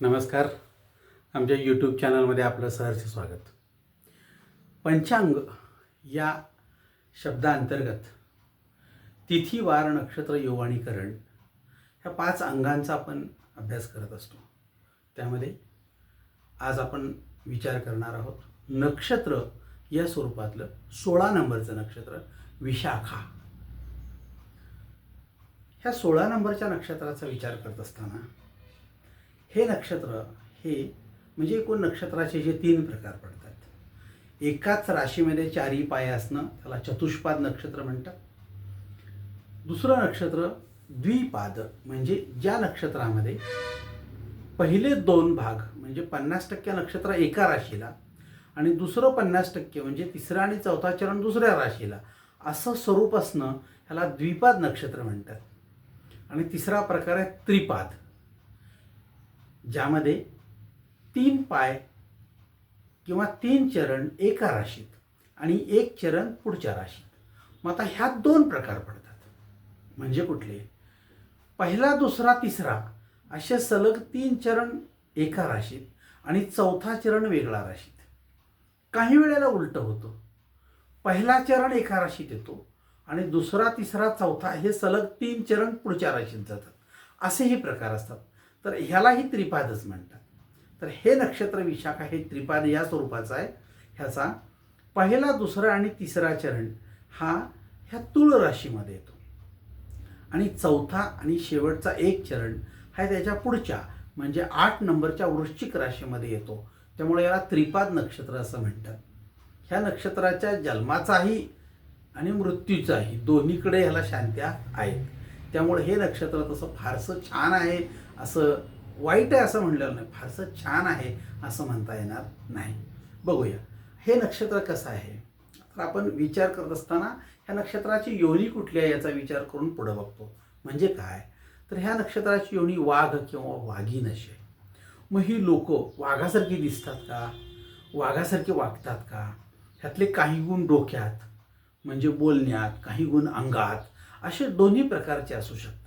नमस्कार. आमच्या यूट्यूब चॅनलमध्ये आपलं सहर्ष स्वागत. पंचांग या शब्दांतर्गत तिथी, वार, नक्षत्र, योग आणि करण ह्या 5 अंगांचा आपण अभ्यास करत असतो. त्यामध्ये आज आपण विचार करणार आहोत नक्षत्र या स्वरूपातलं 16 नंबरचं नक्षत्र विशाखा. ह्या 16 नंबरच्या नक्षत्राचा विचार करत असताना हे नक्षत्र हे म्हणजे एकूण नक्षत्राचे जे 3 प्रकार पडतात. एकाच राशीमध्ये 4 पाय असणं त्याला चतुष्पाद नक्षत्र म्हणतात. दुसरं नक्षत्र द्विपाद म्हणजे ज्या नक्षत्रामध्ये पहिले 2 भाग म्हणजे 50% नक्षत्र एका राशीला आणि दुसरं 50% म्हणजे तिसरा आणि चौथा चरण दुसऱ्या राशीला असं स्वरूप असणं ह्याला द्विपाद नक्षत्र म्हणतात. आणि तिसरा प्रकार आहे त्रिपाद, ज्यामध्ये 3 पाय किंवा 3 चरण एका राशीत आणि 1 चरण पुढच्या राशीत. मग आता ह्यात 2 प्रकार पडतात. म्हणजे कुठले? पहिला, दुसरा, तिसरा असे सलग 3 चरण एका राशीत आणि चौथा चरण वेगळा राशीत. काही वेळेला उलट होतं, पहिला चरण एका राशीत येतो आणि दुसरा, तिसरा, चौथा हे सलग 3 चरण पुढच्या राशीत जातात. असेही प्रकार असतात. तर ह्यालाही त्रिपादच म्हणतात. तर हे नक्षत्र विशाखा हे त्रिपाद या स्वरूपाचं आहे. ह्याचा पहिला, दुसरा आणि तिसरा चरण हा ह्या तुळ राशीमध्ये येतो आणि चौथा आणि शेवटचा 1 चरण हा त्याच्या पुढच्या म्हणजे 8 नंबरच्या वृश्चिक राशीमध्ये येतो. त्यामुळे याला त्रिपाद नक्षत्र असं म्हणतात. ह्या नक्षत्राच्या जन्माचाही आणि मृत्यूचाही दोन्हीकडे ह्याला शांत्या आहेत. त्यामुळे हे नक्षत्र तसं फारसं छान आहे असं, वाईट आहे असं म्हणलेलं नाही, फारसं छान आहे असं म्हणता येणार नाही. बघूया हे नक्षत्र कसं आहे. तर आपण विचार करत असताना ह्या नक्षत्राची योनी कुठली आहे याचा विचार करून पुढे बघतो. म्हणजे काय, तर ह्या नक्षत्राची योनी वाघ किंवा वाघीण अशी आहे. मग ही लोक वाघासारखी दिसतात का, वाघासारखे वागतात का, ह्यातले काही गुण डोक्यात म्हणजे बोलण्यात, काही गुण अंगात असे दोन्ही प्रकारचे असू शकतात.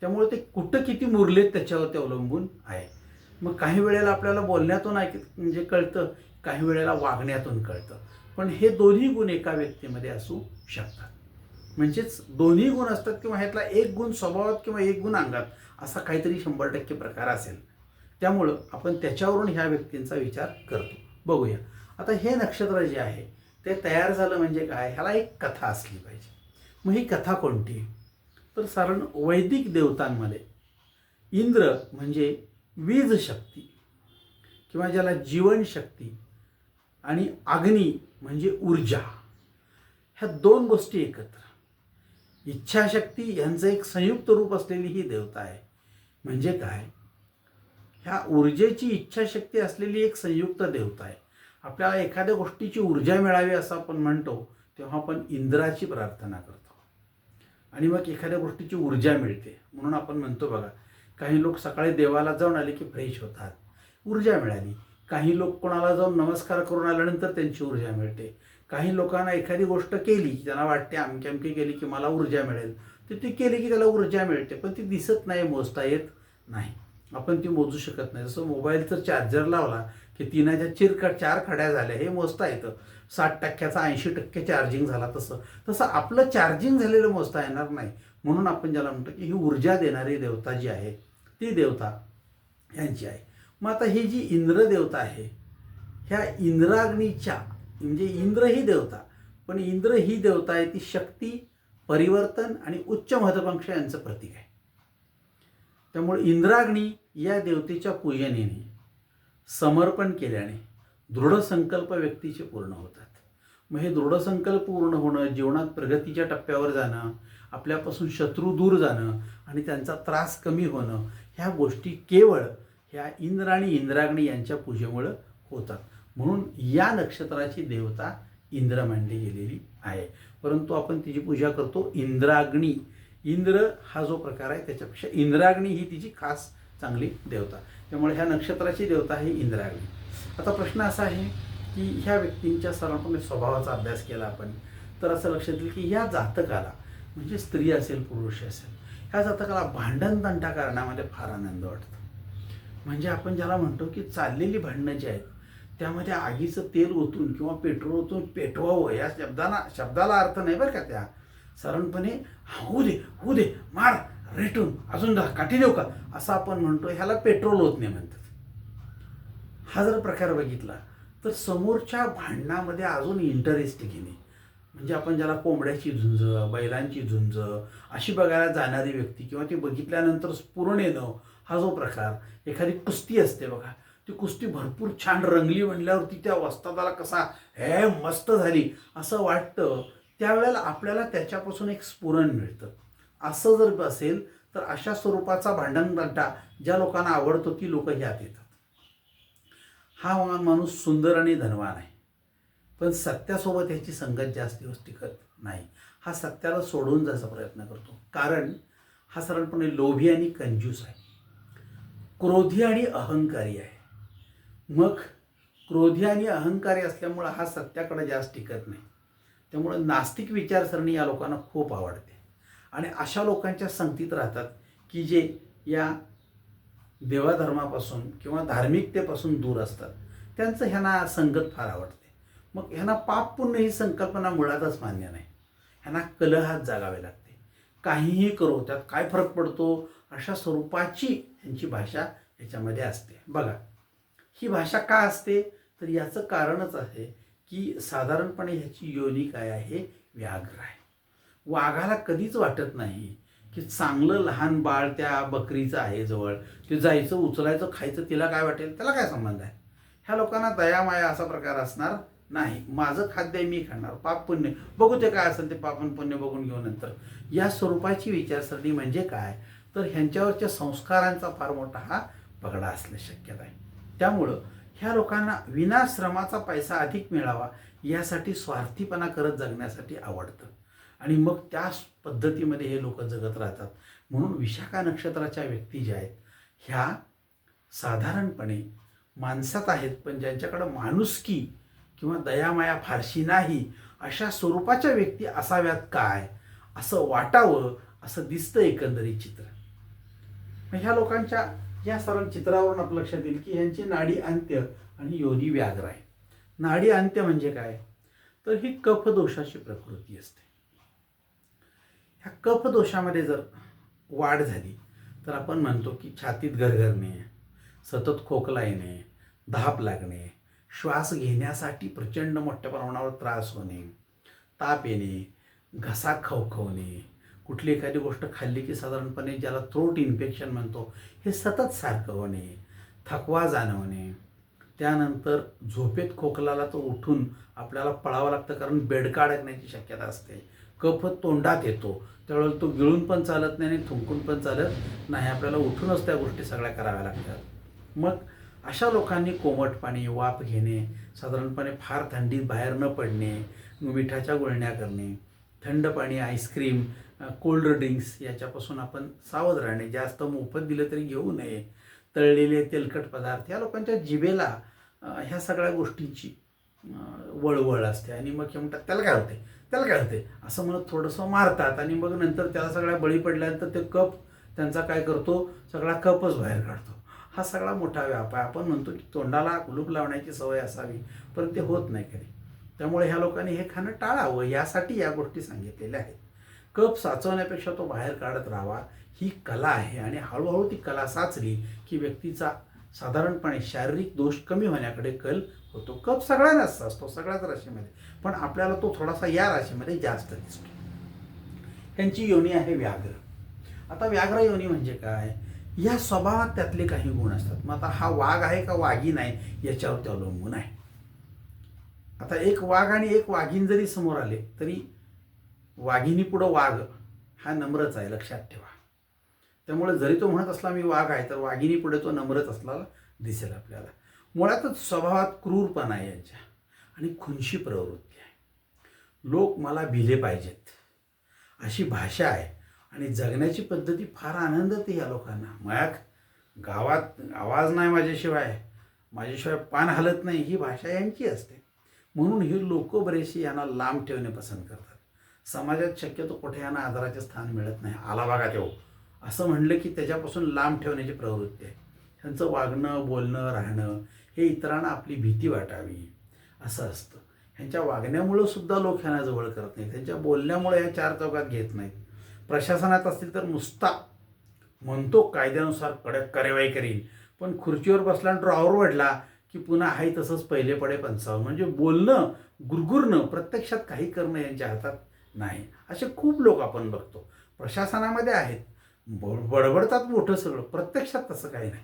त्यामुळे ते कुठं किती मुरलेत त्याच्यावरती अवलंबून आहे. मग काही वेळेला आपल्याला बोलण्यातून म्हणजे कळतं, काही वेळेला वागण्यातून कळतं. पण हे दोन्ही गुण एका व्यक्तीमध्ये असू शकतात. म्हणजेच दोन्ही गुण असतात किंवा ह्यातला 1 गुण स्वभावात किंवा 1 गुण अंगात असा काहीतरी 100% प्रकार असेल. त्यामुळं आपण त्याच्यावरून ह्या व्यक्तींचा विचार करतो. बघूया आता हे नक्षत्र जे आहे ते तयार झालं म्हणजे काय, ह्याला एक कथा असली पाहिजे. मग ही कथा कोणती? तर साधारण वैदिक देवतांमध्ये इंद्र म्हणजे वीज शक्ती किंवा ज्याला जीवनशक्ती आणि अग्नी म्हणजे ऊर्जा, ह्या 2 गोष्टी एकत्र, इच्छाशक्ती यांचं एक संयुक्त रूप असलेली ही देवता आहे. म्हणजे काय, ह्या ऊर्जेची इच्छाशक्ती असलेली एक संयुक्त देवता आहे. आपल्याला एखाद्या गोष्टीची ऊर्जा मिळावी असं आपण म्हणतो तेव्हा आपण इंद्राची प्रार्थना करतो आणि मग एखाद्या गोष्टीची ऊर्जा मिळते. म्हणून आपण म्हणतो बघा, काही लोक सकाळी देवाला जाऊन आले की फ्रेश होतात, ऊर्जा मिळाली. काही लोक कोणाला जाऊन नमस्कार करून आल्यानंतर त्यांची ऊर्जा मिळते. काही लोकांना एखादी गोष्ट केली की त्यांना वाटते अमकी अमकी केली की मला ऊर्जा मिळेल, तर ती केली की त्याला ऊर्जा मिळते. पण ती दिसत नाही, मोजता येत नाही, आपण ती मोजू शकत नाही. जसं मोबाईलचं चार्जर लावला की 4 खड्या झाल्या हे मोजता येतं, 60%चा 80% चार्जिंग झाला तसं आपलं चार्जिंग झालेलं मोजता येणार नाही. म्हणून आपण ज्याला म्हणतो की ही ऊर्जा देणारी देवता जी आहे ती देवता यांची आहे. मग आता ही जी इंद्र देवता आहे ह्या इंद्राग्नीच्या म्हणजे इंद्र ही देवता, पण इंद्र ही देवता आहे ती शक्ती, परिवर्तन आणि उच्च महत्वाकांक्षा यांचं प्रतीक आहे. त्यामुळे इंद्राग्नी या देवतेच्या पूजनेने, समर्पण केल्याने दृढ संकल्प व्यक्तीचे पूर्ण होतात. मग हे दृढ संकल्प पूर्ण होणं, जीवनात प्रगतीच्या टप्प्यावर जाणं, आपल्यापासून शत्रू दूर जाणं आणि त्यांचा त्रास कमी होणं, ह्या गोष्टी केवळ ह्या इंद्र आणि इंद्राग्नी यांच्या पूजेमुळं होतात. म्हणून या नक्षत्राची देवता इंद्र मानली गेलेली आहे. परंतु आपण तिची पूजा करतो इंद्राग्नी. इंद्र हा जो प्रकार आहे त्याच्यापेक्षा इंद्राग्नी ही तिची खास चांगली देवता. त्यामुळे ह्या नक्षत्राची देवता आहे इंद्राग्नी. आता प्रश्न असा आहे की ह्या व्यक्तींच्या सर्वपणे स्वभावाचा अभ्यास केला आपण तर असं लक्षात येईल की ह्या जातकाला म्हणजे स्त्री असेल पुरुष असेल ह्या जातकाला भांडण तंटा करण्यामध्ये फार आनंद वाटतो. म्हणजे आपण ज्याला म्हणतो की चाललेली भांडणं जी आहेत त्यामध्ये आगीचं तेल ओतून किंवा पेट्रोल ओतून पेटवावं या शब्दाला अर्थ नाही बरं का. त्या साधारणपणे होऊ दे होऊ दे मार रेटून अजून काठी देऊ का असं आपण म्हणतो, ह्याला पेट्रोल ओतणे म्हणतात. हा जर प्रकार बघितला तर समोरच्या भांडणामध्ये अजून इंटरेस्ट घेणे, म्हणजे आपण ज्याला कोंबड्याची झुंज, बैलांची झुंज अशी बघायला जाणारी व्यक्ती किंवा ती बघितल्यानंतर स्फुरण येणं, हा जो प्रकार. एखादी कुस्ती असते बघा, ती कुस्ती भरपूर छान रंगली म्हणल्यावरती त्या वस्तादाला कसा हे मस्त झाली असं वाटतं, त्यावेळेला आपल्याला त्याच्यापासून एक स्फुरण मिळतं. असं जर असेल तर अशा स्वरूपाचा भांडणगट्टा ज्या लोकांना आवडतो ती लोक ह्यात येतात. हा माणूस सुंदर आणि धनवान आहे, पण सत्यासोबत ह्याची संगत जास्त दिवस टिकत नाही. हा सत्याला सोडून जायचा प्रयत्न करतो, कारण हा सरळपणे लोभी आणि कंजूस आहे, क्रोधी आणि अहंकारी आहे. मग क्रोधी आणि अहंकारी असल्यामुळं हा सत्याकडे जास्त टिकत नाही. त्यामुळं नास्तिक विचारसरणी या लोकांना खूप आवडते आणि अशा लोकांच्या संगतीत राहतात की जे या देवाधर्मापासून किंवा धार्मिकतेपासून दूर असतात. त्यांचं ह्यांना संगत फार आवडते. मग ह्यांना पाप पुण्य ही संकल्पना मुळातच मान्य नाही. ह्यांना कलहात जागावे लागते. काहीही करो त्यात काय फरक पडतो अशा स्वरूपाची ह्यांची भाषा ह्याच्यामध्ये असते. बघा, ही भाषा का असते तर याचं कारणच आहे की साधारणपणे ह्याची योनी काय आहे, व्याघ्र आहे. वाघाला कधीच वाटत नाही की चांगलं लहान बाळ त्या बकरीचं आहे जवळ, ते जायचं उचलायचं खायचं, तिला काय वाटेल, त्याला काय संबंध आहे. ह्या लोकांना दयामाया असा प्रकार असणार नाही. माझं खाद्य मी खाणार, पाप पुण्य बघू ते काय असेल ते पाप पुण्य बघून घेऊ नंतर. या स्वरूपाची विचारसरणी म्हणजे काय तर ह्यांच्यावरच्या संस्कारांचा फार मोठा हा पगडा असण्याची शक्यता आहे. त्यामुळं ह्या लोकांना विनाश्रमाचा पैसा अधिक मिळावा यासाठी स्वार्थीपणा करत जगण्यासाठी आवडतं आणि मग त्याच पद्धतीमध्ये हे लोक जगत राहतात. म्हणून विशाखा नक्षत्राच्या व्यक्ती ज्या आहेत ह्या साधारणपणे माणसात आहेत, पण ज्यांच्याकडं माणुसकी किंवा दयामाया फारशी नाही अशा स्वरूपाच्या व्यक्ती असाव्यात काय असं वाटावं असं दिसतं एकंदरीत चित्र. ह्या लोकांच्या या सर्व चित्रावरून आपलं लक्षात येईल की ह्यांची नाडी अंत्य आणि योनी व्याघ्र आहे. नाडी अंत्य म्हणजे काय तर ही कफदोषाची प्रकृती असते. ह्या कफदोषामध्ये जर वाढ झाली तर आपण म्हणतो की छातीत गरगरणे, सतत खोकला येणे, धाप लागणे, श्वास घेण्यासाठी प्रचंड मोठ्या प्रमाणावर त्रास होणे, ताप येणे, घसा खवखवणे, कुठली एखादी गोष्ट खाल्ली की साधारणपणे ज्याला थ्रोट इन्फेक्शन म्हणतो हे सतत सारखं होणे, थकवा जाणवणे, त्यानंतर झोपेत खोकलाला तो उठून आपल्याला पळावं लागतं कारण बेडका अडकण्याची शक्यता असते, कफ तोंडात येतो त्यावेळेला तो गिळून पण चालत नाही आणि थुंकून पण चालत नाही, आपल्याला उठूनच त्या गोष्टी सगळ्या कराव्या लागतात. मग अशा लोकांनी कोमट पाणी, वाफ घेणे, साधारणपणे फार थंडीत बाहेर न पडणे, मिठाच्या गुळण्या करणे, थंड पाणी, आईस्क्रीम, कोल्ड ड्रिंक्स याच्यापासून आपण सावध राहणे, जास्त मोफत दिलं तरी घेऊ नये, तळलेले तेलकट पदार्थ या लोकांच्या जिभेला ह्या सगळ्या गोष्टींची वळवळ असते आणि मग हे म्हणतात त्याला काय होते त्याला काय होते असं म्हणत थोडंसं मारतात आणि मग नंतर त्याला सगळ्या बळी पडल्यानंतर ते कप त्यांचा काय करतो, सगळा कपच बाहेर काढतो. हा सगळा मोठा व्याप आहे. आपण म्हणतो की तोंडाला कुलूप लावण्याची सवय असावी पण ते होत नाही कधी. त्यामुळे ह्या लोकांनी हे खाणं टाळावं यासाठी या गोष्टी सांगितलेल्या आहेत. कप साचवण्यापेक्षा तो बाहेर काढत राहावा ही कला आहे आणि हळूहळू ती कला साचली की व्यक्तीचा साधारणपणे शारीरिक दोष कमी होण्याकडे कल होतो. कप सगळ्यांनाच असतो, सगळ्याच राशीमध्ये, पण आपल्याला तो थोडासा या राशीमध्ये जास्त दिसतो. त्यांची योनी आहे व्याघ्र. आता व्याघ्र योनी म्हणजे काय, या स्वभावात त्यातले काही गुण असतात. मग आता हा वाघ आहे का वाघीण आहे याच्यावरती अवलंबून आहे. आता एक वाघ आणि एक वाघीण जरी समोर आले तरी वाघिणी पुढं वाघ हा नम्रच आहे, लक्षात ठेवा. त्यामुळे जरी तो म्हणत असला मी वाघ आहे तर वाघिणी पुढे तो नम्रच असला दिसेल आपल्याला. मुळातच स्वभावात क्रूरपणा आहे यांच्या आणि खुनशी प्रवृत्ती आहे. लोक मला भिले पाहिजेत अशी भाषा आहे आणि जगण्याची पद्धती फार आनंद देते या लोकांना. मयाक गावात आवाज नाही माझ्याशिवाय पान हलत नाही ही भाषा यांची असते. म्हणून ही लोक बरेचशी यांना लांब ठेवणे पसंत करतात. समाजात शक्यतो कुठे यांना आदराचे स्थान मिळत नाही. आला बघा तेव्हा असं म्हणलं की त्याच्यापासून लांब ठेवण्याची प्रवृत्ती आहे. त्यांचं वागणं, बोलणं, राहणं हे इतरांना आपली भीती वाटावी असं असतं. ह्यांच्या वागण्यामुळं सुद्धा लोक ह्यांना जवळ करत नाहीत, त्यांच्या बोलण्यामुळे ह्या चार चौकात घेत नाहीत. प्रशासनात असतील तर नुसता म्हणतो कायद्यानुसार कडक कार्यवाही करील, पण खुर्चीवर बसला आणि ड्रॉवर वडला की पुन्हा आहे तसंच पहिले पडे 55. म्हणजे बोलणं, गुरगुरणं, प्रत्यक्षात काही करणं यांच्या हातात नाही. असे खूप लोक आपण बघतो प्रशासनामध्ये आहेत, बडबडतात मोठं सगळं, प्रत्यक्षात तसं काही नाही.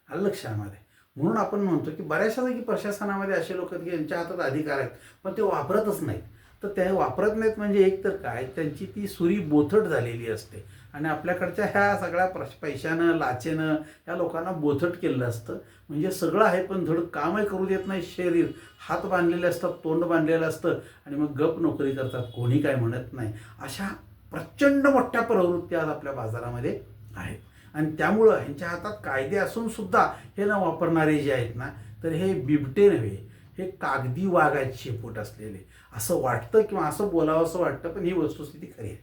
आलं लक्षामध्ये. म्हणून आपण म्हणतो की बऱ्याचशा जागी प्रशासनामध्ये असे लोक आहेत की यांच्या हातात अधिकार आहेत पण ते वापरतच नाहीत. तर ते वापरत नाहीत म्हणजे एक तर काय, त्यांची ती सुरी बोथट झालेली असते आणि आपल्याकडच्या ह्या सगळ्या पैशानं, लाचेनं या लोकांना बोथट केलेलं असतं. म्हणजे सगळं आहे पण धड कामही करू देत नाही. शरीर, हात बांधलेले असतात, तोंड बांधलेलं असतं आणि मग गप नोकरी करतात, कोणी काय म्हणत नाही. अशा प्रचंड मोठ्या प्रवृत्ती आज आपल्या बाजारामध्ये आहेत आणि त्यामुळं ह्यांच्या हातात कायदे असून सुद्धा हे न वापरणारे जे आहेत ना, तर हे बिबटे नव्हे, हे कागदी वाघ आहेत, शेपूट असलेले. असं वाटतं किंवा असं बोलावं असं वाटतं, पण ही वस्तुस्थिती खरी आहे.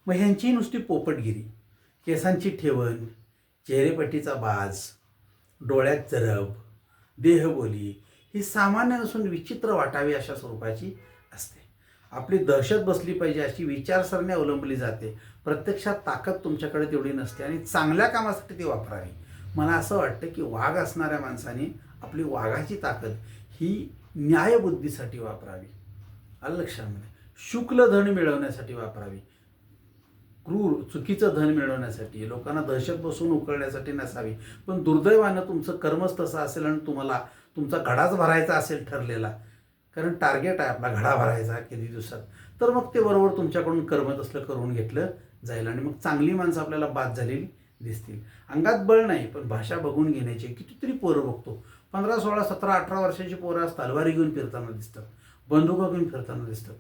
मग ह्यांची नुसती पोपटगिरी, केसांची ठेवण, चेहरेपट्टीचा बाज, डोळ्यात जरब, देहबोली ही सामान्य नसून विचित्र वाटावी अशा स्वरूपाची असते. आपली दहशत बसली पाहिजे अशी विचारसरणी अवलंबली जाते. प्रत्यक्षात ताकद तुमच्याकडे तेवढी नसते आणि चांगल्या कामासाठी ती वापरावी. मला असं वाटतं की वाघ असणाऱ्या माणसाने आपली वाघाची ताकद ही न्यायबुद्धीसाठी वापरावी. आलं लक्षामध्ये. शुक्ल धन मिळवण्यासाठी वापरावी. क्रूर चुकीचं धन मिळवण्यासाठी, लोकांना दहशत बसून उकळण्यासाठी नसावी. पण दुर्दैवानं तुमचं कर्मच तसं असेल आणि तुम्हाला तुमचा घडाच भरायचा असेल ठरलेला, कारण टार्गेट आहे आपला घडा भरायचा किती दिवसात, तर मग ते बरोबर तुमच्याकडून कर्म तसलं करून घेतलं जाईल आणि मग चांगली माणसं आपल्याला बाद झालेली दिसतील. अंगात बळ नाही पण भाषा बघून घेण्याची कितीतरी पोरं बघतो. 15, 16, 17, 18 वर्षाची पोरं आज तलवारी घेऊन फिरताना दिसतात, बंदुका घेऊन फिरताना दिसतात,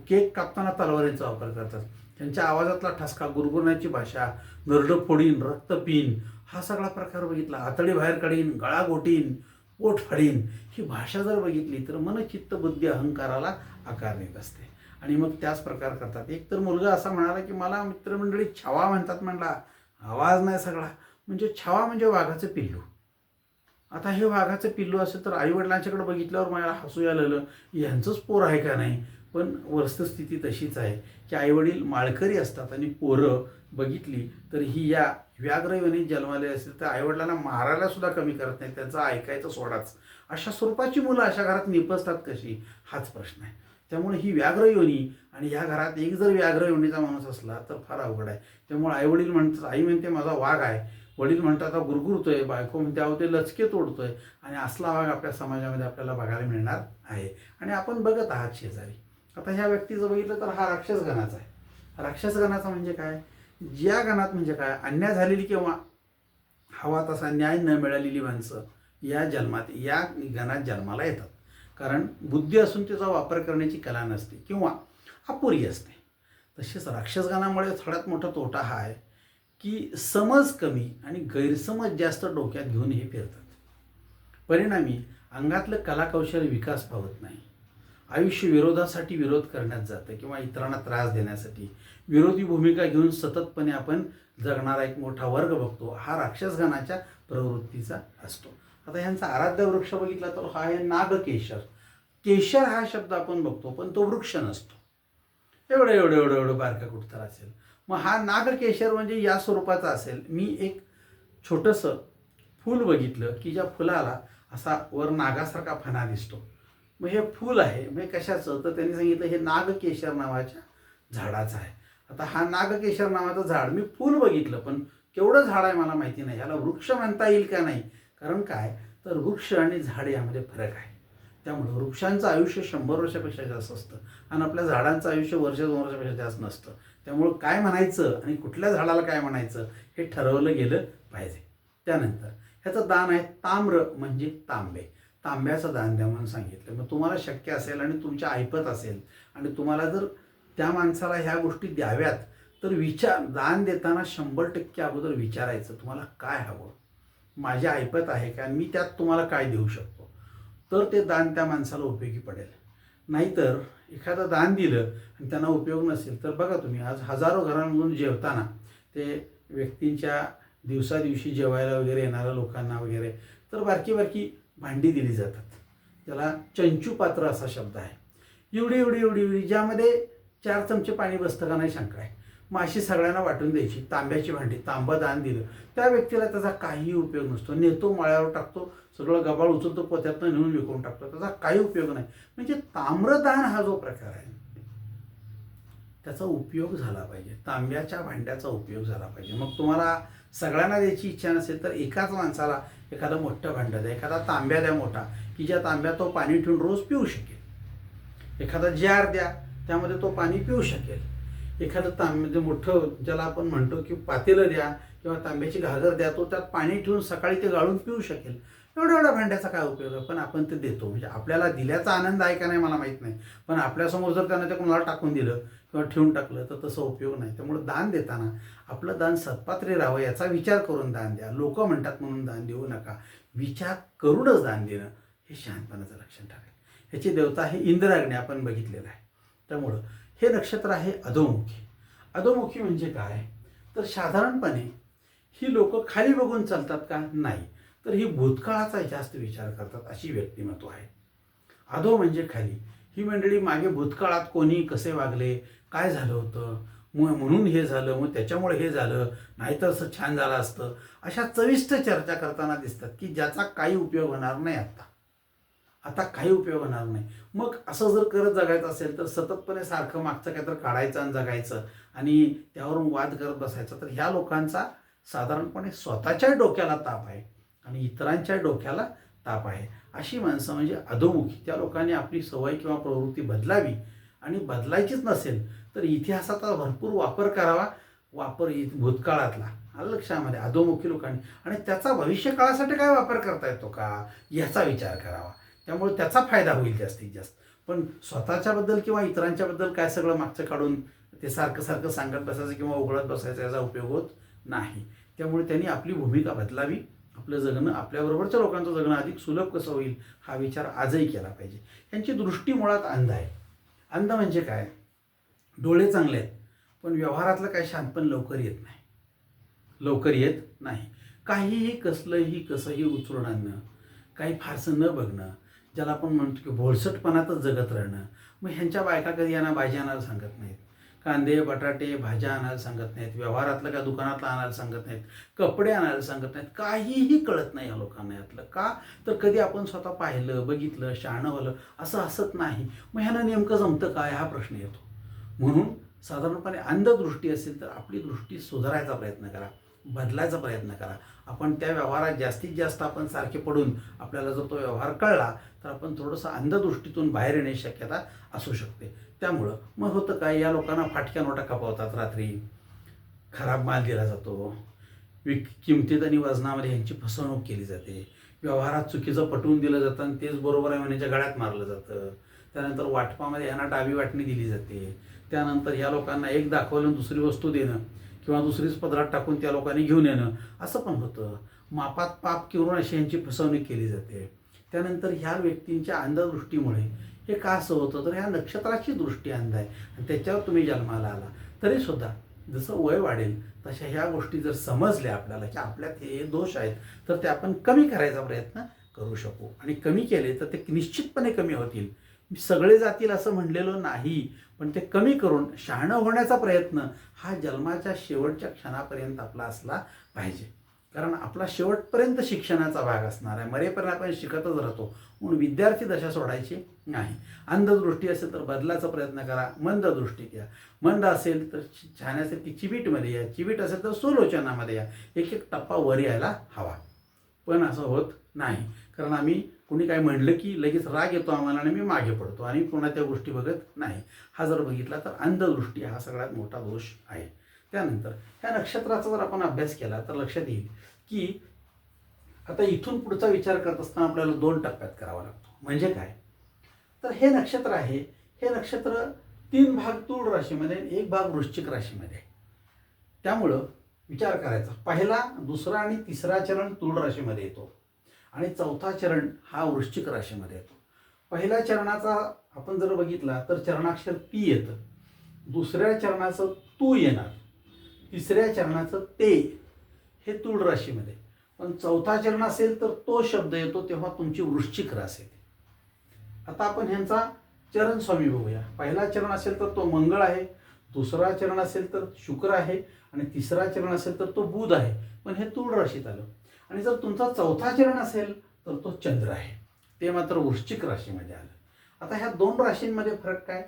केक कापताना तलवारींचा वापर करतात. त्यांच्या आवाजातला ठसका, गुरगुरण्याची भाषा, नरडं फोडीन, रक्त पिन, हा सगळा प्रकार बघितला. आतडी बाहेर काढीन, गळा गोटीन, पोट फाडीन, ही भाषा जर बघितली तर मन, चित्त, बुद्धी, अहंकाराला आकार देत असते आणि मग त्याच प्रकार करतात. एक तर मुलगा असा म्हणाला की मला मित्रमंडळी छावा म्हणतात. म्हणला आवाज नाही सगळा, म्हणजे छावा म्हणजे वाघाचं पिल्लू. आता हे वाघाचं पिल्लू असेल तर आईवडिलांच्याकडे बघितल्यावर मला हसू आलेलं, यांचंच पोर आहे का नाही. पण वस्तुस्थिती तशीच आहे की आईवडील माळकरी असतात आणि पोरं बघितली तर ही या व्याघ्रयोनीत जन्माले असेल तर आईवडिलांना मारायला सुद्धा कमी करत नाही, त्यांचं ऐकायचं सोडाच. अशा स्वरूपाची मुलं अशा घरात निपजतात कशी, हाच प्रश्न आहे. त्यामुळे ही व्याघ्रयोनी आणि ह्या घरात एक जर व्याघ्रयोनीचा माणूस असला तर फार अवघड आहे. त्यामुळे आईवडील म्हणतात, आई म्हणते माझा वाघ आहे, वडील म्हणतात आता गुरगुरतोय, बायको म्हणते अहो ते लचके तोडतोय, आणि असला वाघ आपल्या समाजामध्ये आपल्याला बघायला मिळणार आहे आणि आपण बघत आहात शेजारी. आता ह्या व्यक्तीचं बघितलं तर हा राक्षसगणाचा आहे. राक्षसगणाचा म्हणजे काय, ज्या गणात म्हणजे काय, अन्याय झालेली किंवा हवा तसा न्याय न मिळालेली माणसं या गणात जन्माला येतात. कारण बुद्धी असून त्याचा वापर करण्याची कला नसते किंवा अपुरी असते. तसेच राक्षसगणामुळे सगळ्यात मोठा तोटा हा आहे की समज कमी आणि गैरसमज जास्त डोक्यात घेऊन हे फिरतात. परिणामी अंगातलं कलाकौशल्य विकास पावत नाही. आयुष्य विरोधासाठी विरोध करण्यात जातं किंवा इतरांना त्रास देण्यासाठी विरोधी भूमिका घेऊन सततपणे आपण जगणारा एक मोठा वर्ग बघतो. हा राक्षसगणाच्या प्रवृत्तीचा असतो. आता ह्यांचा आराध्य वृक्ष बघितला तर हा आहे नागकेशर. केशर हा शब्द आपण बघतो पण तो वृक्ष नसतो. एवढं एवढं एवढं एवढं बारका कुठतर असेल. मग हा नागकेशर म्हणजे या स्वरूपाचा असेल. मी एक छोटंसं फूल बघितलं की ज्या फुलाला असा वर नागासारखा फणा दिसतो. मग हे फूल आहे, मग कशाचं, तर त्यांनी सांगितलं हे नागकेशर नावाच्या झाडाचं आहे. आता हा नागकेशर नावाचं झाड मी फूल बघितलं पण केवढं झाड आहे मला माहिती नाही. ह्याला वृक्ष म्हणता येईल का नाही, कारण काय तर वृक्ष आणि झाड यामध्ये फरक आहे. त्यामुळे वृक्षांचं आयुष्य 100 वर्षापेक्षा जास्त असतं आणि आपल्या झाडांचं आयुष्य 1-2 वर्षापेक्षा जास्त नसतं. त्यामुळं काय म्हणायचं आणि कुठल्या झाडाला काय म्हणायचं हे ठरवलं गेलं पाहिजे. त्यानंतर ह्याचं दान आहे ताम्र म्हणजे तांबे. तांब्याचं दान द्या म्हणून सांगितलं. मग तुम्हाला शक्य असेल आणि तुमच्या ऐपत असेल आणि तुम्हाला जर त्या माणसाला ह्या गोष्टी द्याव्यात तर दान देताना 100% अगोदर विचारायचं तुम्हाला काय हवं, माझी ऐपत आहे का, मी त्यात तुम्हाला काय देऊ शकतो, तर ते दान त्या माणसाला उपयोगी पडेल. नाहीतर एखादं दान दिलं आणि त्यांना उपयोग नसेल तर बघा तुम्ही आज हजारो घरांमधून जेवताना ते व्यक्तींच्या दिवसादिवशी जेवायला वगैरे येणाऱ्या लोकांना वगैरे तर बारकी बारकी भांडी दिली जातात. त्याला चंचू पात्र असा शब्द आहे. एवढी एवढी एवढी एवढी ज्यामध्ये 4 चमचे पाणी बसतं का नाही शंका आहे. मग अशी सगळ्यांना वाटून द्यायची. तांब्याची भांडी, तांबं दान दिलं त्या व्यक्तीला त्याचा काही उपयोग नसतो. नेतो माळ्यावर टाकतो, सगळं गबाळ उचलतो, पोत्यातनं नेऊन विकून टाकतो, त्याचा काही उपयोग नाही. म्हणजे ताम्रदान हा जो प्रकार आहे त्याचा उपयोग झाला पाहिजे. तांब्याच्या भांड्याचा उपयोग झाला पाहिजे. मग तुम्हाला सगळ्यांना द्यायची इच्छा नसेल तर एकाच माणसाला एखादं मोठं भांडं द्या, एखादा तांब्या द्या मोठा, की ज्या तांब्यात तो पाणी ठेवून रोज पिऊ शकेल. एखादा जार द्या, त्यामध्ये तो पाणी पिऊ शकेल. एखादं तांब्याचं मोठं ज्याला आपण म्हणतो की पातेलं द्या किंवा तांब्याची घागर द्या, तो त्यात पाणी ठेवून सकाळी ते गाळून पिऊ शकेल. एवढ्या एवढ्या भांड्याचा काय उपयोग आहे, पण आपण ते देतो. म्हणजे आपल्याला दिल्याचा आनंद आहे का नाही मला माहीत नाही, पण आपल्यासमोर जर त्यानं ते कोणाला टाकून दिलं किंवा ठेवून टाकलं तर तसा उपयोग नाही. त्यामुळे दान देताना आपलं दान सत्पात्री राहावं याचा विचार करून दान द्या. लोक म्हणतात म्हणून दान देऊ नका. विचार करूनच दान देणं हे शहाणपणाचं लक्षण ठरेल. ह्याची देवता आहे इंद्राग्नी, आपण बघितलेलं आहे. त्यामुळं हे नक्षत्र आहे अधोमुखी. अधोमुखी म्हणजे काय तर साधारणपणे ही लोक खाली बघून चालतात का नाही, तर ही भूतकाळाचा जास्त विचार करतात अशी व्यक्तिमत्व आहे. अधो म्हणजे खाली. ही मंडळी मागे भूतकाळात कोणी कसे वागले, काय झालं होतं, म्हणून हे झालं, मग त्याच्यामुळे हे झालं, नाहीतर असं छान झालं असतं, अशा चविष्ट चर्चा करताना दिसतात की ज्याचा काही उपयोग होणार नाही. आता काही उपयोग होणार नाही. मग असं जर करत जगायचं असेल तर सततपणे सारखं मागचं काहीतरी काढायचं आणि जगायचं आणि त्यावरून वाद करत बसायचं, तर ह्या लोकांचा साधारणपणे स्वतःच्या डोक्याला ताप आहे आणि इतरांच्या डोक्याला ताप आहे. अशी माणसं म्हणजे अधोमुखी. त्या लोकांनी आपली सवय किंवा प्रवृत्ती बदलावी आणि बदलायचीच नसेल तर इतिहासाचा भरपूर वापर करावा. भूतकाळातला आलं लक्षामध्ये अधोमुखी लोकांनी, आणि त्याचा भविष्यकाळासाठी काय वापर करता येतो का याचा विचार करावा. त्यामुळे त्याचा फायदा होईल जास्तीत जास्त. पण स्वतःच्याबद्दल किंवा इतरांच्याबद्दल काय सगळं मागचं काढून ते सारखं सारखं सांगत बसायचं किंवा उघडत बसायचं याचा उपयोग होत नाही. त्यामुळे त्यांनी आपली भूमिका बदलावी. आपलं जगणं, आपल्याबरोबरच्या लोकांचं जगणं अधिक सुलभ कसं होईल हा विचार आजही केला पाहिजे. यांची दृष्टी मुळात अंध आहे. अंध म्हणजे काय, डोळे चांगले आहेत पण व्यवहारातलं काय शांतपण लवकर येत नाही. काहीही कसलंही कसंही उचलून आणणं, काही फारसं न बघणं, ज्याला आपण म्हणतो की भोळसटपणातच जगत राहणं. मग ह्यांच्या बायका कधी यांना भाजी आणायला सांगत नाहीत, कांदे बटाटे भाज्या आणायला सांगत नाहीत, व्यवहारातलं का दुकानातलं आणायला सांगत नाहीत, कपडे आणायला सांगत नाहीत. काहीही कळत नाही या लोकांना यातलं. का तर कधी आपण स्वतः पाहिलं, बघितलं, शहाणं व्हालं असं हसत नाही. मग ह्यांना नेमकं जमतं काय हा प्रश्न येतो. म्हणून साधारणपणे अंधदृष्टी असेल तर आपली दृष्टी सुधारायचा प्रयत्न करा, बदलायचा प्रयत्न करा. आपण त्या व्यवहारात जास्तीत जास्त आपण सारखे पडून आपल्याला जर तो व्यवहार कळला तर आपण थोडंसं अंधदृष्टीतून बाहेर येण्याची शक्यता असू शकते. त्यामुळं मग होतं काय, या लोकांना फाटक्या नोटा खपवतात, रात्री खराब माल दिला जातो, किमतीत आणि वजनामध्ये ह्यांची फसवणूक केली जाते, व्यवहारात चुकीचं पटवून दिलं जातं आणि तेच बरोबर आहे म्हणण्याच्या गळ्यात मारलं जातं. त्यानंतर वाटपामध्ये यांना डावी वाटणी दिली जाते. त्यानंतर या लोकांना एक दाखवलं दुसरी वस्तू देणं किंवा दुसरीच पदरात टाकून त्या लोकांनी घेऊन येणं असं पण होतं. मापात पाप करून अशी यांची फसवणूक केली जाते. त्यानंतर ह्या व्यक्तींच्या अंधदृष्टीमुळे हे का असं होतं तर ह्या नक्षत्राची दृष्टी अंध आहे आणि त्याच्यावर तुम्ही जन्माला आला तरीसुद्धा जसं वय वाढेल तशा ह्या गोष्टी जर समजल्या आपल्याला की आपल्यात हे दोष आहेत तर ते आपण कमी करायचा प्रयत्न करू शकू. आणि कमी केले तर ते निश्चितपणे कमी होतील. मी सगळे जातील असं म्हणलेलो नाही, पण ते कमी करून शहाणं होण्याचा प्रयत्न हा जन्माच्या शेवटच्या क्षणापर्यंत आपला असला पाहिजे. कारण आपला शेवटपर्यंत शिक्षणाचा भाग असणार आहे. मरेपर्यंत आपण शिकतच राहतो. म्हणून विद्यार्थी दशा सोडायची नाही. अंधदृष्टी असेल तर बदलाचा प्रयत्न करा, मंद दृष्टी घ्या. मंद असेल तर छान असेल की चिवीटमध्ये या, चिवीट असेल तर सुलोचनामध्ये या. एक एक टप्पा वर यायला हवा. पण असं होत नाही, कारण आम्ही कोणी काय म्हणलं की लगेच राग येतो आम्हाला आणि मी मागे पडतो आणि पुन्हा त्या गोष्टी बघत नाही. हा जर बघितला तर अंधदृष्टी हा सगळ्यात मोठा दोष आहे. त्यानंतर ह्या नक्षत्राचा जर आपण अभ्यास केला तर लक्षात येईल की आता इथून पुढचा विचार करत असताना आपल्याला 2 टप्प्यात करावा लागतो. म्हणजे काय तर हे नक्षत्र आहे, हे नक्षत्र 3 भाग तूळ राशीमध्ये आणि 1 भाग वृश्चिक राशीमध्ये. त्यामुळं विचार करायचा, पहिला, दुसरा आणि तिसरा चरण तूळ राशीमध्ये येतो आणि चौथा चरण हा वृश्चिक राशीमध्ये येतो. पहिल्या चरणाचा आपण जर बघितला तर चरणाक्षर ती येतं, दुसऱ्या चरणाचं तू येणार, तिसऱ्या चरणाचं ते, हे तूळ राशीमध्ये. पण चौथा चरण असेल तर तो शब्द येतो तेव्हा तुमची वृश्चिक रास येते. आता आपण ह्यांचा चरण स्वामी बघूया. पहिला चरण असेल तर तो मंगळ आहे, दुसरा चरण असेल तर शुक्र आहे, आणि तिसरा चरण असेल तर तो बुध आहे. पण हे तूळ राशीत आलं. आणि जर तुमचा चौथा चरण असेल तर तो चंद्र आहे, ते मात्र वृश्चिक राशीमध्ये आलं. आता ह्या दोन राशींमध्ये फरक काय,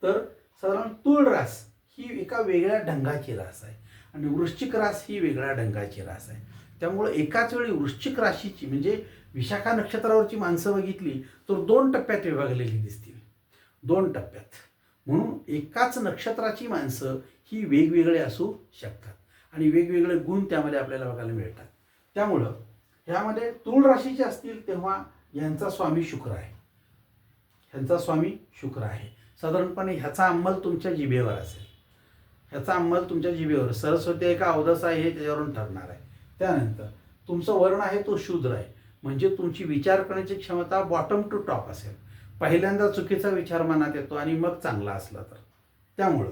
तर साधारण तूळ रास ही एका वेगळ्या ढंगाची रास आहे आणि वृश्चिक रास ही वेगळ्या ढंगाची रास आहे. त्यामुळे एकाच वेळी वृश्चिक राशीची म्हणजे विशाखा नक्षत्रावरची माणसं बघितली तर 2 टप्प्यात विभागलेली दिसतील, 2 टप्प्यात. म्हणून एकाच नक्षत्राची माणसं ही वेगवेगळे असू शकतात आणि वेगवेगळे गुण त्यामध्ये आपल्याला बघायला मिळतात. त्यामुळं ह्यामध्ये तूळ राशीचे असतील तेव्हा ह्यांचा स्वामी शुक्र आहे, ह्यांचा स्वामी शुक्र आहे. साधारणपणे ह्याचा अंमल तुमच्या जिभेवर असेल, ह्याचा अंमल तुमच्या जिभेवर, सरस्वती आहे का अवदस आहे हे त्याच्यावरून ठरणार आहे. त्यानंतर तुमचा वर्ण आहे तो शूद्र आहे, म्हणजे तुमची विचार करण्याची क्षमता बॉटम टू टॉप असेल. पहिल्यांदा चुकीचा विचार मनात येतो आणि मग चांगला असला तर. त्यामुळं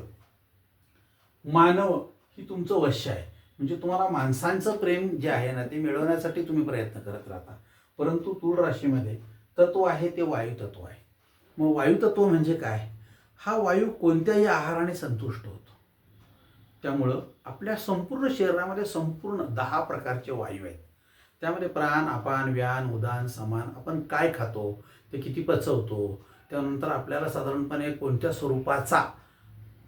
मानव ही तुमचं वश्य आहे, म्हणजे तुम्हाला माणसांचं प्रेम जे आहे ना ते मिळवण्यासाठी तुम्ही प्रयत्न करत राहता. परंतु तूळ राशीमध्ये तत्व आहे ते वायुतत्व आहे. मग वायुतत्व म्हणजे काय, हा वायू कोणत्याही आहाराने संतुष्ट होतो. त्यामुळं आपल्या संपूर्ण शरीरामध्ये संपूर्ण 10 प्रकारचे वायू आहेत. त्यामध्ये प्राण, अपान, व्यान, उदान, समान. आपण काय खातो, ते किती पचवतो, त्यानंतर आपल्याला साधारणपणे कोणत्या स्वरूपाचा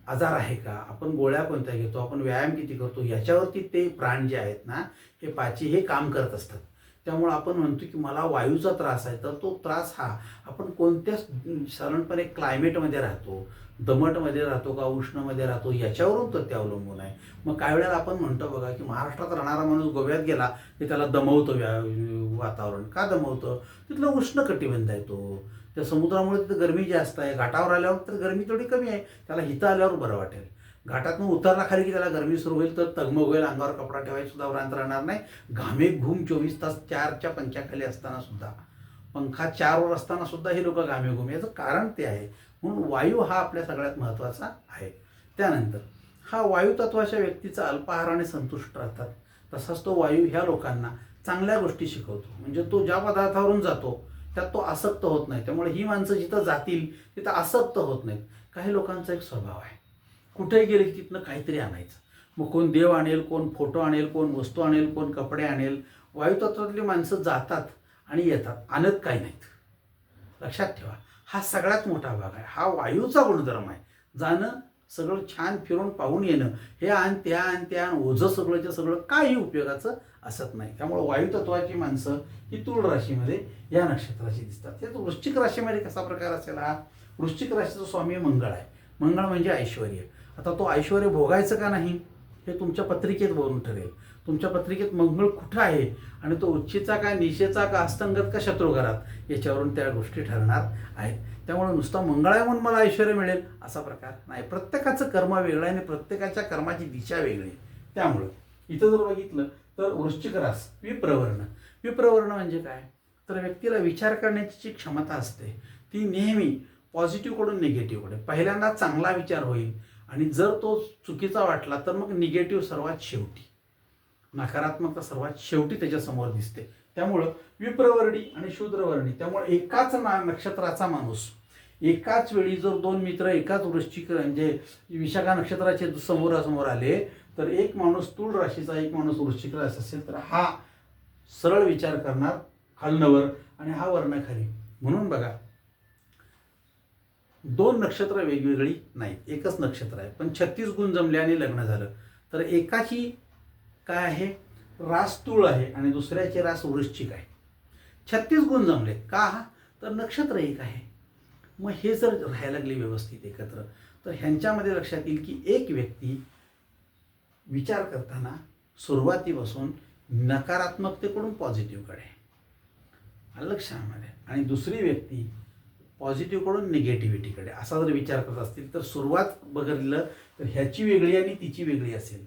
आजार आहे का, आपण गोळ्या कोणत्या घेतो, आपण व्यायाम किती करतो, याच्यावरती ते प्राण जे आहेत ना हे पाची हे काम करत असतात. त्यामुळं आपण म्हणतो की मला वायूचा त्रास आहे, तर तो त्रास हा आपण कोणत्या साधारणपणे क्लायमेटमध्ये राहतो, दमटमध्ये राहतो का उष्णमध्ये राहतो याच्यावरून तर ते अवलंबून आहे. मग काही वेळेला आपण म्हणतो बघा की महाराष्ट्रात राहणारा माणूस गोव्यात गेला की त्याला दमवतं वातावरण. का दमवतं, तिथलं उष्ण कटिबंध आहे तो, त्या समुद्रामुळे तिथं गरमी जास्त आहे. घाटावर आल्यावर तर गरमी थोडी कमी आहे, त्याला हिथं आल्यावर बरं वाटेल. घाटातून उतरला खाली की त्याला गरमी सुरू होईल तर तगमग होईल, अंगावर कपडा ठेवायला सुद्धा व्रांत राहणार नाही. घामे घूम 24 तास 4च्या पंख्याखाली असताना सुद्धा, पंखा 4वर असताना सुद्धा हे लोक घामे घूम. याचं कारण ते आहे. म्हणून वायू हा आपल्या सगळ्यात महत्त्वाचा आहे. त्यानंतर हा वायुतत्वाच्या व्यक्तीचा अल्पाहाराने संतुष्ट राहतात. तसाच तो वायू ह्या लोकांना चांगल्या गोष्टी शिकवतो, म्हणजे तो ज्या पदार्थावरून जातो त्यात तो आसक्त होत नाही. त्यामुळे ही माणसं जिथं जातील तिथं आसक्त होत नाहीत. काही लोकांचा एक स्वभाव आहे, कुठेही गेले की तिथनं काहीतरी आणायचं. मग कोण देव आणेल, कोण फोटो आणेल, कोण वस्तू आणेल, कोण कपडे आणेल. वायुतत्वातली माणसं जातात आणि येतात, आणत काही नाहीत. लक्षात ठेवा, हा सगळ्यात मोठा भाग आहे. हा वायूचा गुणधर्म आहे. जाणं, सगळं छान फिरून पाहून येणं, हे आण त्या आण त्या आण, ओझं सगळंच्या सगळं काही उपयोगाचं असत नाही. त्यामुळे वायुतत्वाची माणसं ही तूळ राशीमध्ये या नक्षत्राची दिसतात. हे वृश्चिक राशीमध्ये कसा प्रकार असेल, हा वृश्चिक राशीचा स्वामी मंगळ आहे. मंगळ म्हणजे ऐश्वर. आता तो ऐश्वर भोगायचं का नाही हे तुमच्या पत्रिकेत बघून ठरेल. तुमच्या पत्रिकेत मंगळ कुठं आहे आणि तो उच्चीचा का, निशेचा का, हस्तंगत का, शत्रू घरात, याच्यावरून त्या गोष्टी ठरणार आहेत. त्यामुळे नुसता मंगळ आहे म्हणून मला ऐश्वर मिळेल असा प्रकार नाही. प्रत्येकाचं कर्म वेगळं आहे आणि प्रत्येकाच्या कर्माची दिशा वेगळी आहे. त्यामुळं इथं जर बघितलं तर वृश्चिक रास विप्रवर्ण. विप्रवर्ण म्हणजे काय, तर व्यक्तीला विचार करण्याची जी क्षमता असते ती नेहमी पॉझिटिव्हकडून निगेटिव्हकडे. पहिल्यांदा चांगला विचार होईल आणि जर तो चुकीचा वाटला तर मग निगेटिव्ह सर्वात शेवटी, नकारात्मकता सर्वात शेवटी त्याच्यासमोर दिसते. त्यामुळं विप्रवर्णी आणि शूद्रवर्णी, त्यामुळे एकाच नक्षत्राचा माणूस एकाच वेळी जर 2 मित्र एकाच वृश्चिक म्हणजे विशाखा नक्षत्राचे समोरासमोर आले तर एक माणूस तूळ राशीचा, एक माणूस वृश्चिक राशी असेल तर हा सरळ विचार करणार खालनवर आणि हा वर्ण खाली. म्हणून बघा 2 नक्षत्र वेगवेगळी नाहीत, एकच नक्षत्र आहे, पण 36 गुण जमले आणि लग्न झालं. तर एकाची काय आहे, रास तूळ आहे आणि दुसऱ्याची रास वृश्चिक आहे. 36 गुण जमले का, तर नक्षत्र एक आहे. मग हे जर राहायला लागले व्यवस्थित एकत्र तर ह्यांच्यामध्ये लक्षात येईल की एक व्यक्ती विचार करताना सुरुवातीपासून नकारात्मकतेकडून पॉझिटिव्हकडे लक्षामध्ये, आणि दुसरी व्यक्ती पॉझिटिव्हकडून निगेटिव्हिटीकडे असा जर विचार करत असतील तर सुरुवात बघितलं तर ह्याची वेगळी आणि तिची वेगळी असेल.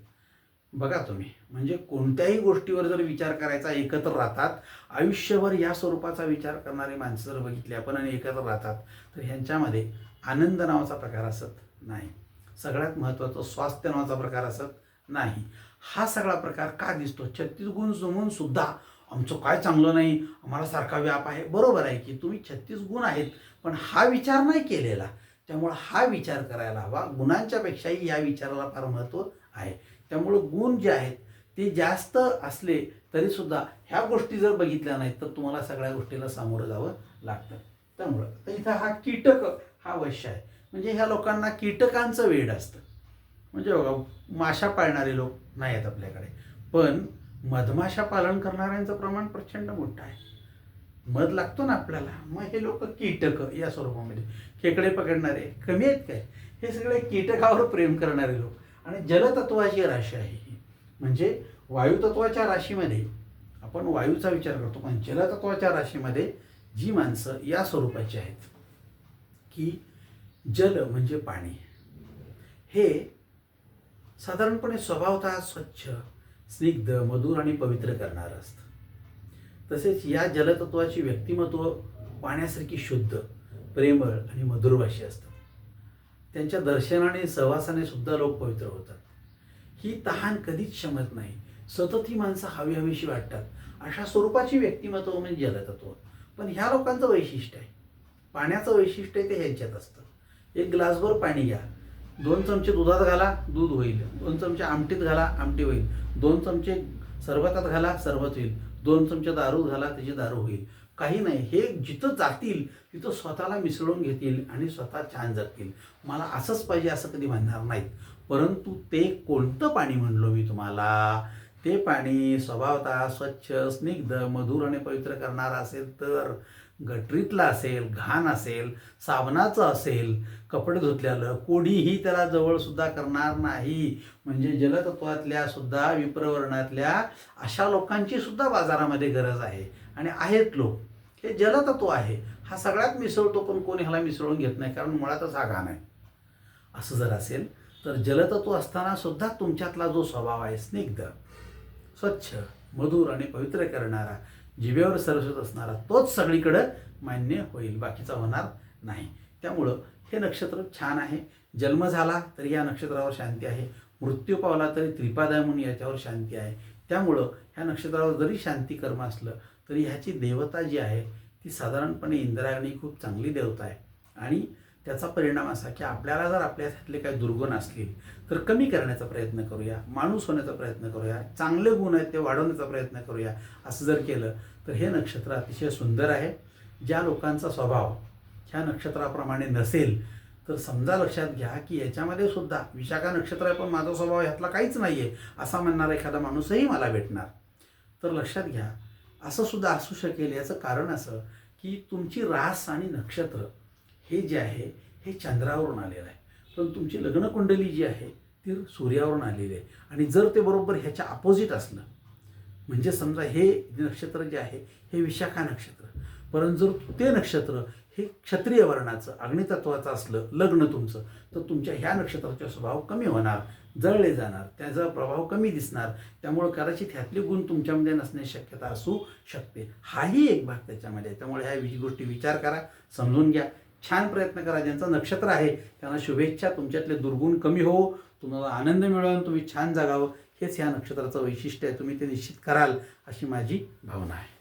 बघा तुम्ही, म्हणजे कोणत्याही गोष्टीवर जर विचार करायचा एकत्र राहतात, आयुष्यभर या स्वरूपाचा विचार करणारी माणसं जर बघितली आपण आणि एकत्र राहतात तर ह्यांच्यामध्ये आनंद नावाचा प्रकार असत नाही. सगळ्यात महत्त्वाचं स्वास्थ्य नावाचा प्रकार असत नाही. हा सगळा प्रकार का दिसतो? 36 गुण जमून सुद्धा आमचं काय चांगलं नाही, आम्हाला सारखा व्याप आहे. बरोबर आहे की तुम्ही 36 गुण आहेत, पण हा विचार नाही केलेला. त्यामुळं हा विचार करायला हवा. गुणांच्या पेक्षाही या विचाराला फार महत्त्व आहे. त्यामुळं गुण जे आहेत ते जास्त असले तरीसुद्धा ह्या गोष्टी जर बघितल्या नाहीत तर तुम्हाला सगळ्या गोष्टीला सामोरं जावं लागतं. त्यामुळं तर इथं हा कीटक हा वश्य आहे. म्हणजे ह्या लोकांना कीटकांचं वेड असतं. म्हणजे बघा, माशा पाळणारे लोक नाही आहेत आपल्याकडे, पण मधमाशा पालन करणाऱ्यांचं प्रमाण प्रचंड मोठं आहे. मध लागतो ना आपल्याला, मग हे लोक कीटक या स्वरूपामध्ये. खेकडे पकडणारे कमी आहेत काय? हे सगळे कीटकावर प्रेम करणारे लोक. आणि जलतत्वाची राशी आहे ही. म्हणजे वायुतत्वाच्या राशीमध्ये आपण वायूचा विचार करतो, पण जलतत्वाच्या राशीमध्ये जी माणसं या स्वरूपाची आहेत की जल म्हणजे पाणी हे साधारणपणे स्वभावतः स्वच्छ, स्निग्ध, मधुर आणि पवित्र करणारं असतं. तसेच या जलतत्वाची व्यक्तिमत्व पाण्यासारखी शुद्ध, प्रेमळ आणि मधुरभाषी असतात. त्यांच्या दर्शनाने सहवासाने सुद्धा लोक पवित्र होतात. ही तहान कधीच शमत नाही. सतत ही माणसं हवी हवीशी वाटतात. अशा स्वरूपाची व्यक्तिमत्व म्हणजे जलतत्व. पण ह्या लोकांचं वैशिष्ट्य आहे, पाण्याचं वैशिष्ट्य आहे ते ह्यांच्यात असतं. एक ग्लासभर पाणी घ्या, 2 चमचे दुधात घाला, दूध होईल. 2 चमचे आमटीत घाला, आमटी होईल. 2 चमचे सरबतात घाला, सरबत होईल. 2 चमचे दारू घाला, त्याची दारू होईल. काही नाही, हे जिथं जातील तिथं स्वतःला मिसळून घेतील आणि स्वतः छान जगतील. मला असंच पाहिजे असं कधी म्हणणार नाहीत. परंतु ते कोणतं पाणी म्हणलो मी तुम्हाला? ते पाणी स्वभावतः स्वच्छ, स्निग्ध, मधुर आणि पवित्र करणारं असेल तर, गटरीतलं असेल, घाण असेल, साबणाचं असेल, कपडे धुतल्यालं, कोणीही त्याला जवळसुद्धा करणार नाही. म्हणजे जलतत्वातल्या सुद्धा विप्रवर्णातल्या अशा लोकांची सुद्धा बाजारामध्ये गरज आहे. आणि आहेत लोक. हे जलतत्व आहे, हा सगळ्यात मिसळतो, पण कोणी ह्याला मिसळून घेत नाही, कारण मुळातच हा घाण आहे. असं जर असेल तर जलतत्व असताना सुद्धा तुमच्यातला जो स्वभाव आहे स्निग्ध, स्वच्छ, मधुर आणि पवित्र करणारा, जिभेवर सरस्वत असणारा, तोच सगळीकडं मान्य होईल, बाकीचा होणार नाही. त्यामुळं हे नक्षत्र छान आहे. जन्म झाला तरी या नक्षत्रावर शांती आहे, मृत्यू पावला तरी त्रिपादाय म्हणून याच्यावर शांती आहे. त्यामुळं ह्या नक्षत्रावर जरी शांती कर्म असलं तरी ह्याची देवता जी आहे ती साधारणपणे इंद्रायणी खूप चांगली देवता आहे. आणि त्याचा परिणाम असा की आपल्याला जर आपल्यातले काही दुर्गुण असतील तर कमी करण्याचा प्रयत्न करूया, माणूस होण्याचा प्रयत्न करूया, चांगले गुण आहेत ते वाढवण्याचा प्रयत्न करूया. असं जर केलं तर हे नक्षत्र अतिशय सुंदर आहे. ज्या लोकांचा स्वभाव ह्या नक्षत्राप्रमाणे नसेल तर समजा लक्षात घ्या की याच्यामध्ये सुद्धा विशाखा नक्षत्र आहे पण माझा स्वभाव ह्यातला काहीच नाही आहे असा म्हणणारा एखादा माणूसही मला भेटणार. तर लक्षात घ्या, असं सुद्धा असू शकेल. याचं कारण असं की तुमची रास आणि नक्षत्र हे जे आहे हे चंद्रावरून आलेलं आहे, पण तुमची लग्नकुंडली जी आहे ती सूर्यावरून आलेली आहे. आणि जर ते बरोबर ह्याच्या अपोजिट असलं, म्हणजे समजा हे नक्षत्र जे आहे हे विशाखा नक्षत्र, परंतु जर ते नक्षत्र हे क्षत्रिय वर्णाचं अग्नितत्वाचं असलं लग्न तुमचं, तर तुमच्या ह्या नक्षत्राचा स्वभाव कमी होणार, जळले जाणार, त्याचा प्रभाव कमी दिसणार. त्यामुळे कदाचित ह्यातले गुण तुमच्यामध्ये नसण्याची शक्यता असू शकते. हाही एक भाग त्याच्यामध्ये. त्यामुळे ह्या गोष्टी विचार करा, समजून घ्या, छान प्रयत्न करा. ज्यांचं नक्षत्र आहे त्यांना शुभेच्छा. तुमच्यातले दुर्गुण कमी हो, तुम्हाला आनंद मिळवून तुम्ही छान जगावं, हेच ह्या नक्षत्राचं वैशिष्ट्य आहे. तुम्ही ते निश्चित कराल अशी माझी भावना आहे.